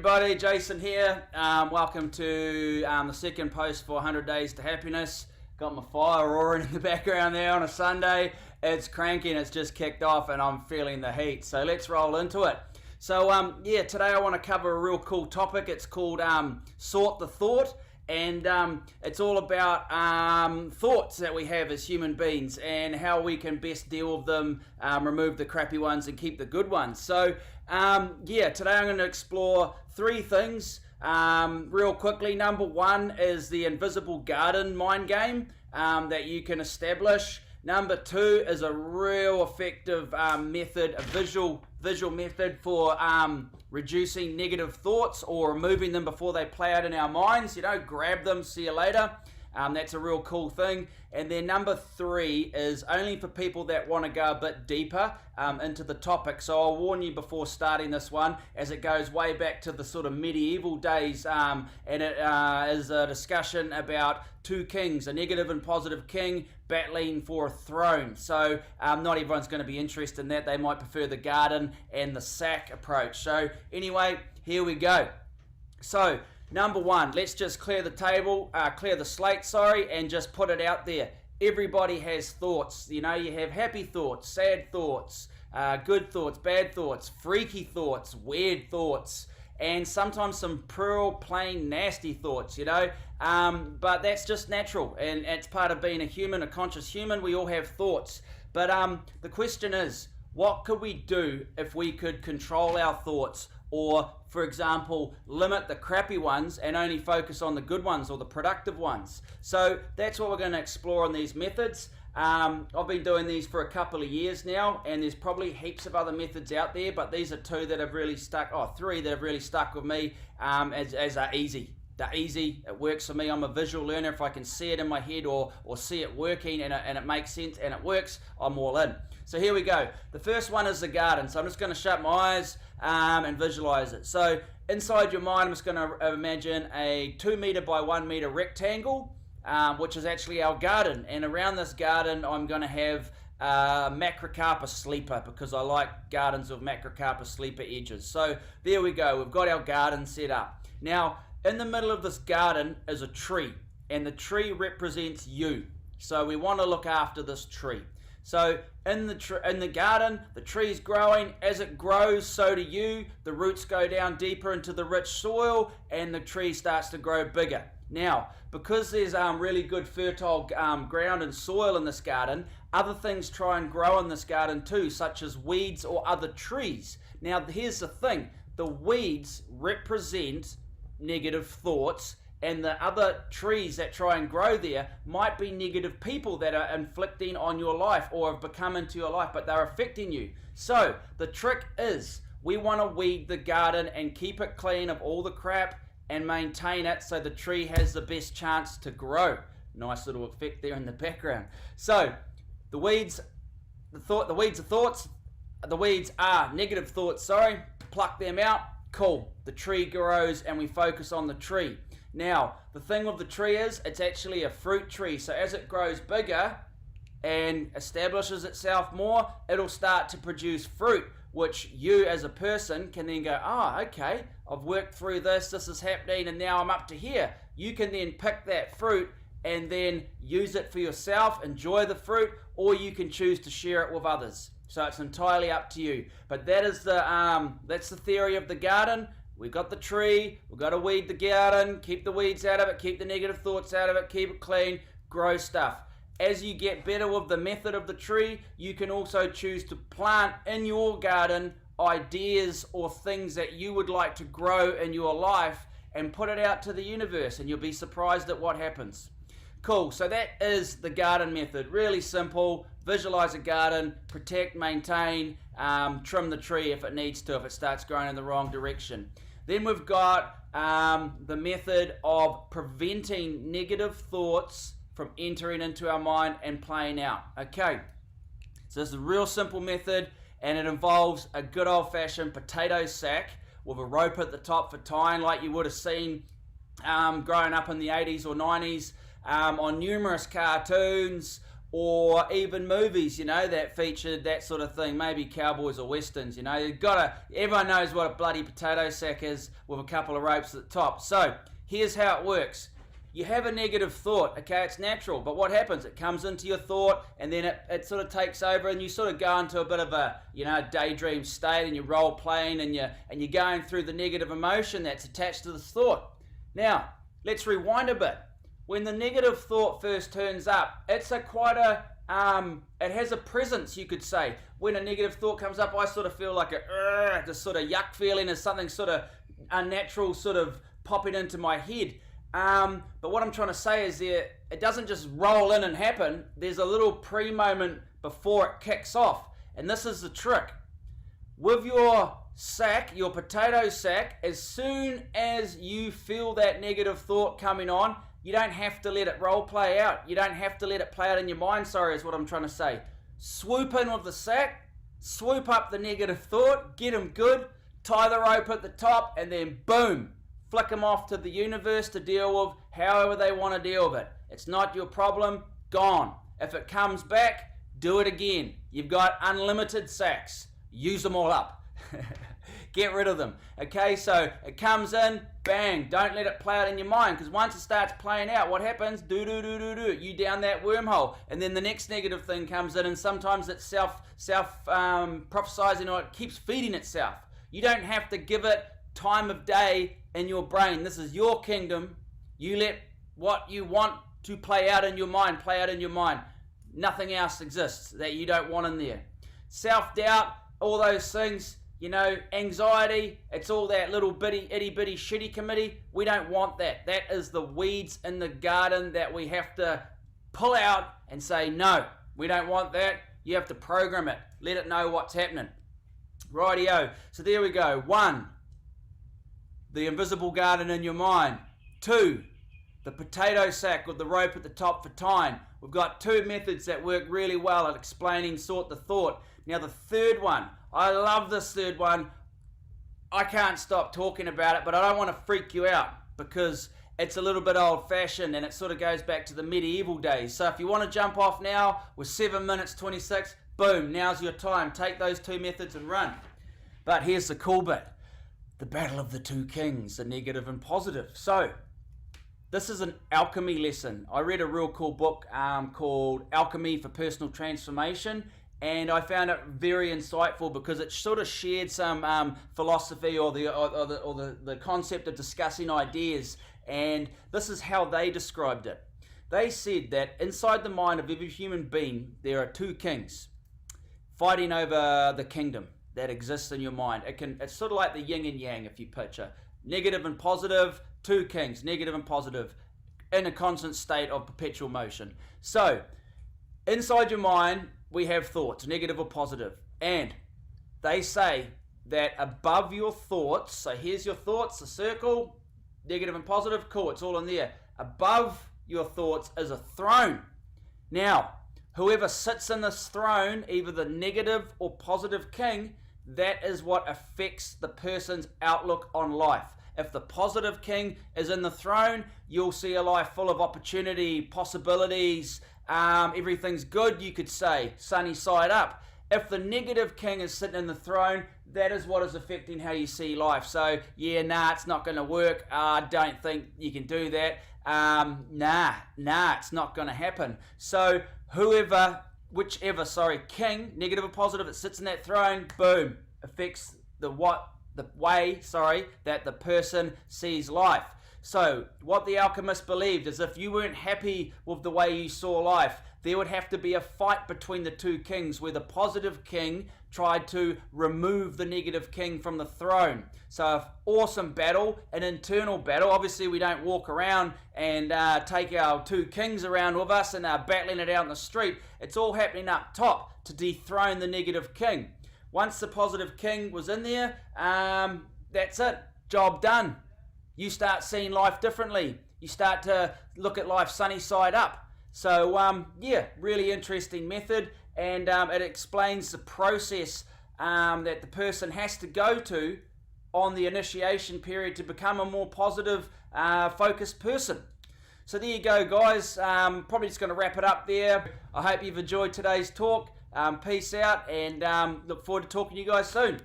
everybody, Jason here. Welcome to the second post for 100 Days to Happiness. Got my fire roaring in the background there on a Sunday. It's cranky and it's just kicked off and I'm feeling the heat. So let's roll into it. So today I want to cover a real cool topic. It's called Sort the Thought. And it's all about thoughts that we have as human beings and how we can best deal with them, remove the crappy ones and keep the good ones. So today I'm going to explore three things real quickly. Number one is the invisible garden mind game that you can establish. Number two is a real effective method, a visual method for reducing negative thoughts or removing them before they play out in our minds. You know, grab them, see you later. That's a real cool thing. And then number three is only for people that want to go a bit deeper into the topic. So I'll warn you before starting this one, as it goes way back to the sort of medieval days, and it is a discussion about two kings, a negative and positive king, battling for a throne. So not everyone's going to be interested in that. They might prefer the garden and the sack approach. So anyway, here we go. So number one, let's just clear the slate, and just put it out there. Everybody has thoughts. You know, you have happy thoughts, sad thoughts, good thoughts, bad thoughts, freaky thoughts, weird thoughts, and sometimes some plain nasty thoughts, you know. But that's just natural, and it's part of being a human, a conscious human. We all have thoughts. But the question is, what could we do if we could control our thoughts? Or, for example, limit the crappy ones and only focus on the good ones or the productive ones. So that's what we're going to explore in these methods. I've been doing these for a couple of years now, and there's probably heaps of other methods out there, but these are three that have really stuck with me as are easy. They're easy, it works for me. I'm a visual learner. If I can see it in my head or see it working and it makes sense and it works, I'm all in. So here we go. The first one is the garden. So I'm just going to shut my eyes and visualize it. So inside your mind, I'm just going to imagine a 2 meter by 1 meter rectangle, which is actually our garden. And around this garden, I'm going to have Macrocarpus sleeper, because I like gardens with Macrocarpus sleeper edges. So there we go. We've got our garden set up. Now, in the middle of this garden is a tree, and the tree represents you. So we want to look after this tree. So in the garden, the tree's growing. As it grows, so do you. The roots go down deeper into the rich soil, and the tree starts to grow bigger. Now, because there's really good fertile ground and soil in this garden, other things try and grow in this garden too, such as weeds or other trees. Now, here's the thing. The weeds represent negative thoughts, and the other trees that try and grow there might be negative people that are inflicting on your life or have become into your life, but they're affecting you. So the trick is, we want to weed the garden and keep it clean of all the crap and maintain it so the tree has the best chance to grow. Nice little effect there in the background. So the weeds are negative thoughts, pluck them out. Cool, the tree grows and we focus on the tree. Now, the thing with the tree is, it's actually a fruit tree. So as it grows bigger and establishes itself more, it'll start to produce fruit, which you as a person can then go, okay, I've worked through this is happening, and now I'm up to here. You can then pick that fruit and then use it for yourself, enjoy the fruit, or you can choose to share it with others. So it's entirely up to you. But that is that's the theory of the garden. We've got the tree, we've got to weed the garden, keep the weeds out of it, keep the negative thoughts out of it, keep it clean, grow stuff. As you get better with the method of the tree, you can also choose to plant in your garden ideas or things that you would like to grow in your life and put it out to the universe, and you'll be surprised at what happens. Cool, so that is the garden method. Really simple. Visualize a garden, protect, maintain, trim the tree if it needs to, if it starts growing in the wrong direction. Then we've got the method of preventing negative thoughts from entering into our mind and playing out. Okay, so this is a real simple method, and it involves a good old-fashioned potato sack with a rope at the top for tying, like you would have seen growing up in the 80s or 90s on numerous cartoons or even movies, that featured that sort of thing, maybe cowboys or westerns, everyone knows what a bloody potato sack is with a couple of ropes at the top. So here's how it works. You have a negative thought, okay, it's natural, but what happens? It comes into your thought and then it sort of takes over and you sort of go into a bit of a, daydream state and you're role playing and you're going through the negative emotion that's attached to this thought. Now, let's rewind a bit. When the negative thought first turns up, it has a presence, you could say. When a negative thought comes up, I sort of feel like this sort of yuck feeling is something sort of unnatural sort of popping into my head. But what I'm trying to say is it doesn't just roll in and happen. There's a little pre-moment before it kicks off. And this is the trick. With your sack, your potato sack, as soon as you feel that negative thought coming on, you don't have to let it role play out. You don't have to let it play out in your mind, is what I'm trying to say. Swoop in with the sack, swoop up the negative thought, get them good, tie the rope at the top, and then boom, flick them off to the universe to deal with however they want to deal with it. It's not your problem, gone. If it comes back, do it again. You've got unlimited sacks. Use them all up. Get rid of them. Okay, so it comes in, bang, don't let it play out in your mind, because once it starts playing out, what happens? You down that wormhole, and then the next negative thing comes in, and sometimes it's self prophesizing, or it keeps feeding itself. You don't have to give it time of day in your brain. This is your kingdom. You let what you want to play out in your mind play out in your mind. Nothing else exists that you don't want in there. Self-doubt, all those things, anxiety, it's all that little bitty, itty-bitty shitty committee. We don't want that. That is the weeds in the garden that we have to pull out and say, no, we don't want that. You have to program it. Let it know what's happening. Rightio. So there we go. 1, the invisible garden in your mind. 2, the potato sack with the rope at the top for tying. We've got 2 methods that work really well at explaining sort the thought. Now the third one, I love this third one. I can't stop talking about it, but I don't want to freak you out because it's a little bit old-fashioned and it sort of goes back to the medieval days. So if you want to jump off now with 7 minutes 26, boom, now's your time. Take those 2 methods and run. But here's the cool bit. The battle of the 2 kings, the negative and positive. So this is an alchemy lesson. I read a real cool book called Alchemy for Personal Transformation, and I found it very insightful because it sort of shared some philosophy or the concept of discussing ideas, and this is how they described it. They said that inside the mind of every human being there are 2 kings fighting over the kingdom that exists in your mind. It's sort of like the yin and yang, if you picture. Negative and positive, 2 kings, negative and positive, in a constant state of perpetual motion. So, inside your mind, we have thoughts, negative or positive. And they say that above your thoughts, so here's your thoughts, the circle, negative and positive, cool, it's all in there. Above your thoughts is a throne. Now, whoever sits in this throne, either the negative or positive king, that is what affects the person's outlook on life. If the positive king is in the throne, you'll see a life full of opportunity, possibilities, everything's good, you could say, sunny side up. If the negative king is sitting in the throne, that is what is affecting how you see life. So, it's not going to work. I don't think you can do that. It's not going to happen. So, whichever king, negative or positive, that sits in that throne, boom, affects the way that the person sees life. So what the alchemist believed is if you weren't happy with the way you saw life, there would have to be a fight between the 2 kings where the positive king tried to remove the negative king from the throne. So an awesome battle, an internal battle. Obviously we don't walk around and take our 2 kings around with us and battling it out in the street. It's all happening up top to dethrone the negative king. Once the positive king was in there, that's it. Job done. You start seeing life differently. You start to look at life sunny side up. So, really interesting method, and it explains the process that the person has to go to on the initiation period to become a more positive, focused person. So there you go, guys. Probably just going to wrap it up there. I hope you've enjoyed today's talk. Peace out, and look forward to talking to you guys soon.